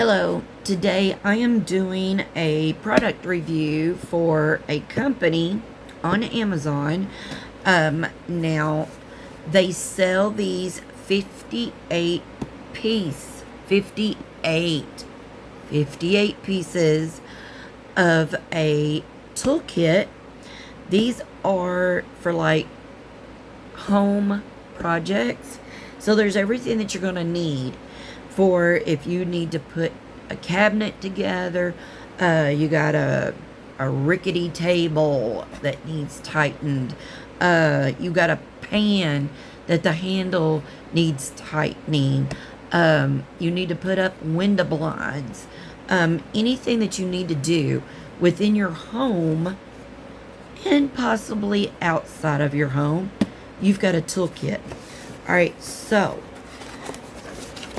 Hello, today I am doing a product review for a company on Amazon. Now they sell these 58 piece, 58 pieces of a toolkit. These are for like home projects. So there's everything that you're going to need for if you need to put a cabinet together. You got a rickety table that needs tightened. You got a pan that the handle needs tightening. You need to put up window blinds. Anything that you need to do within your home and possibly outside of your home, you've got a toolkit. All right, so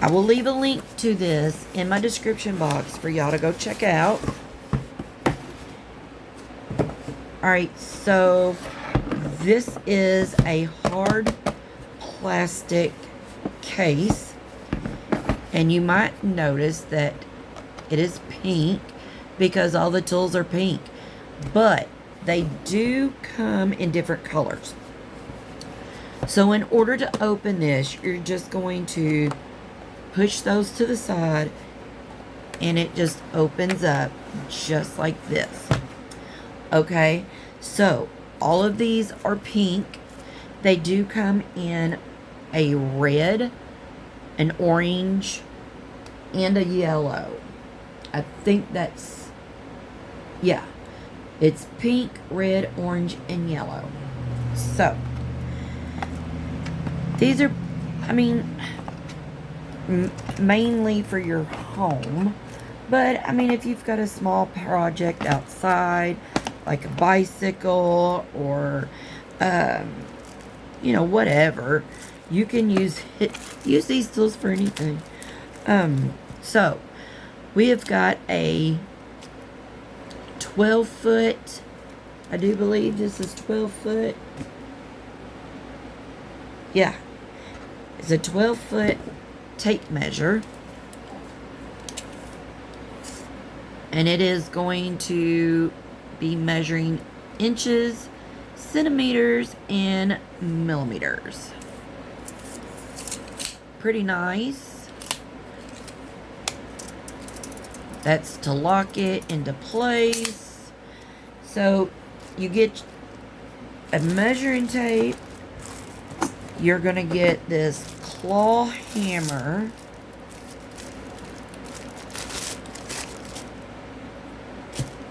I will leave a link to this in my description box for y'all to go check out. Alright, so this is a hard plastic case. And you might notice that it is pink because all the tools are pink. But they do come in different colors. So in order to open this, you're just going to push those to the side and it just opens up just like this. Okay, so all of these are pink. They do come in a red, an orange, and a yellow. I think that's, yeah, it's pink, red, orange, and yellow. So these are, I mean, mainly for your home, but I mean if you've got a small project outside like a bicycle or you know, whatever, you can use these tools for anything. So we have got a 12-foot, I do believe this is 12-foot, yeah, it's a 12-foot tape measure, and it is going to be measuring inches, centimeters, and millimeters. Pretty nice. That's to lock it into place. So you get a measuring tape. You're gonna get this claw hammer,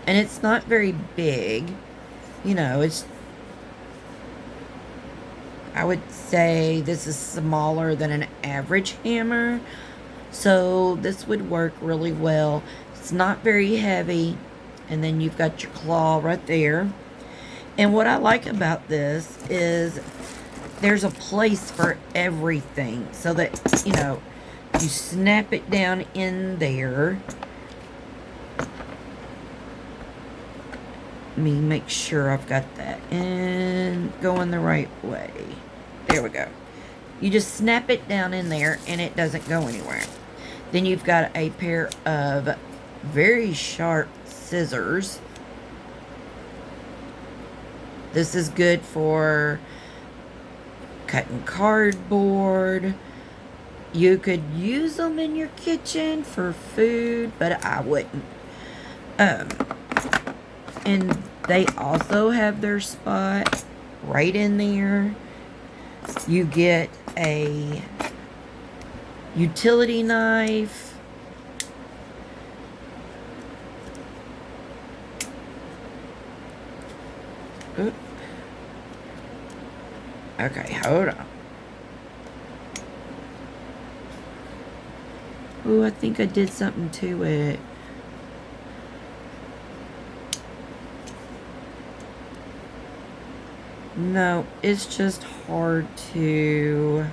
and it's not very big, you know, it's, I would say this is smaller than an average hammer, so this would work really well. It's not very heavy, and then you've got your claw right there. And what I like about this is there's a place for everything, so that, you know, you snap it down in there. Let me make sure I've got that and going the right way. There we go. You just snap it down in there and it doesn't go anywhere. Then you've got a pair of very sharp scissors. This is good for cutting cardboard. You could use them in your kitchen for food, but I wouldn't. And they also have their spot right in there. You get a utility knife. Oop. Okay, hold on. Ooh, I think I did something to it. No, it's just hard to...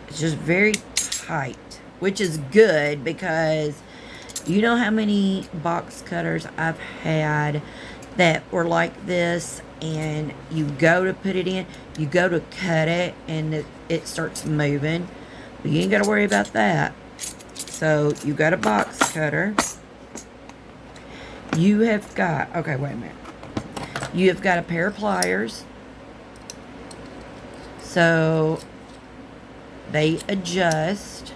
It's just very tight, which is good because you know how many box cutters I've had that were like this, and you go to put it in, you go to cut it, and it starts moving. But you ain't got to worry about that. So, you got a box cutter. You have got, okay, wait a minute. You have got a pair of pliers. So, they adjust.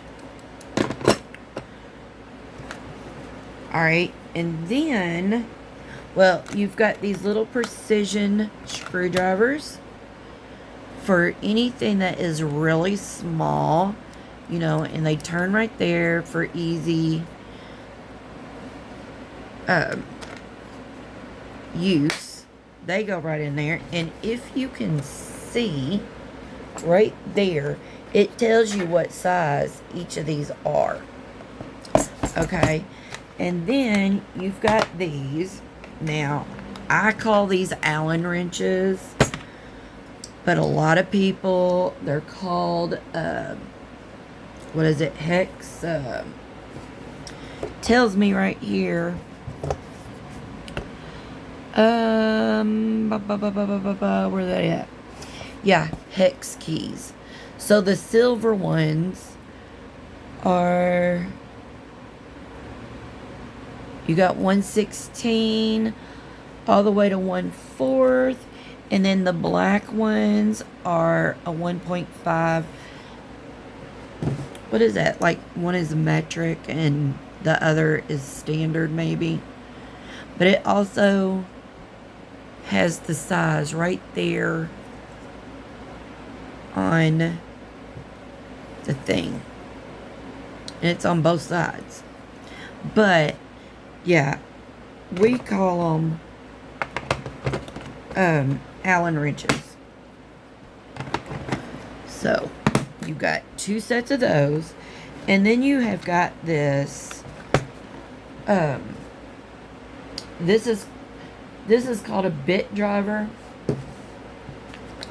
Alright, and then, well, you've got these little precision screwdrivers for anything that is really small, you know, and they turn right there for easy use. They go right in there, and if you can see right there, it tells you what size each of these are. Okay, and then you've got these. Now, I call these Allen wrenches, but a lot of people, they're called, what is it, hex, tells me right here, where are they at? Yeah, hex keys. So the silver ones are, you got 1/16 all the way to 1/4, and then the black ones are a 1.5. What is that? Like, one is metric and the other is standard, maybe. But it also has the size right there on the thing. And it's on both sides. But, yeah, we call them Allen wrenches. So, you got 2 sets of those. And then you have got this, this is called a bit driver.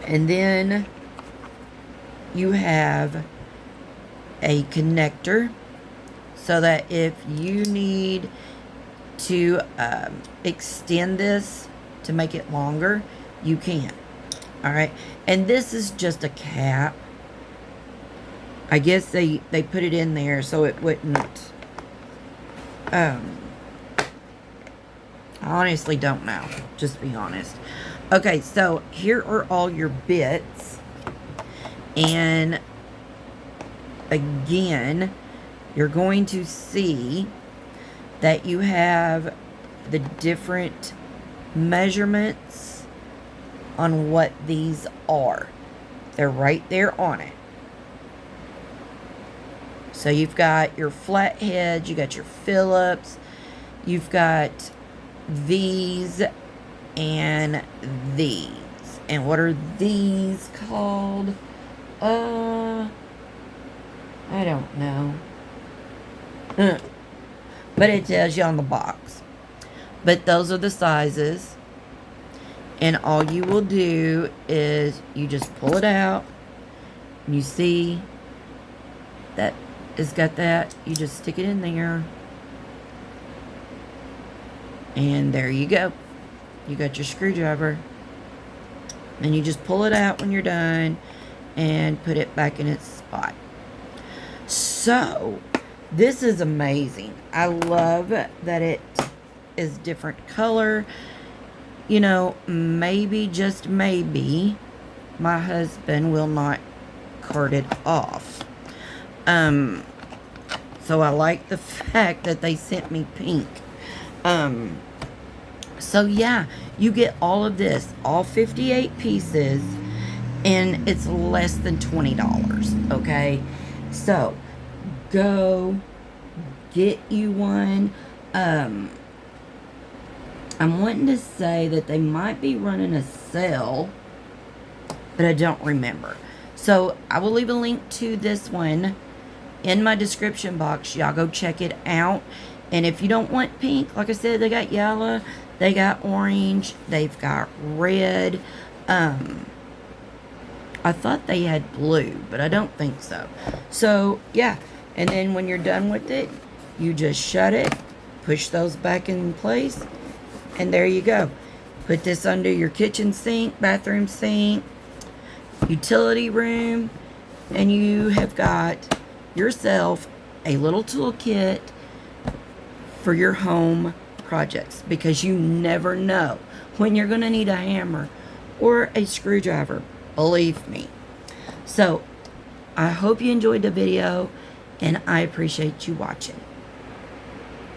And then you have a connector, so that if you need to extend this to make it longer, you can. Alright, and this is just a cap. I guess they put it in there so it wouldn't, I honestly don't know, just to be honest. Okay, so here are all your bits, and again, you're going to see that you have the different measurements on what these are. They're right there on it. So you've got your flatheads, you got your Phillips, you've got these and these. And what are these called? I don't know. But it tells you on the box. But those are the sizes. And all you will do is you just pull it out. And you see that it's got that. You just stick it in there. And there you go. You got your screwdriver. And you just pull it out when you're done and put it back in its spot. So, this is amazing. I love that it is different color. You know, maybe, just maybe, my husband will not cart it off. So I like the fact that they sent me pink. So yeah, you get all of this, all 58 pieces, and it's less than $20, okay? So, go get you one. I'm wanting to say that they might be running a sale, but I don't remember. So, I will leave a link to this one in my description box. Y'all go check it out. And if you don't want pink, like I said, they got yellow, they got orange, they've got red. I thought they had blue, but I don't think so. So, yeah. And then when you're done with it, you just shut it, push those back in place, and there you go. Put this under your kitchen sink, bathroom sink, utility room, and you have got yourself a little toolkit for your home projects, because you never know when you're going to need a hammer or a screwdriver. Believe me. So I hope you enjoyed the video, and I appreciate you watching.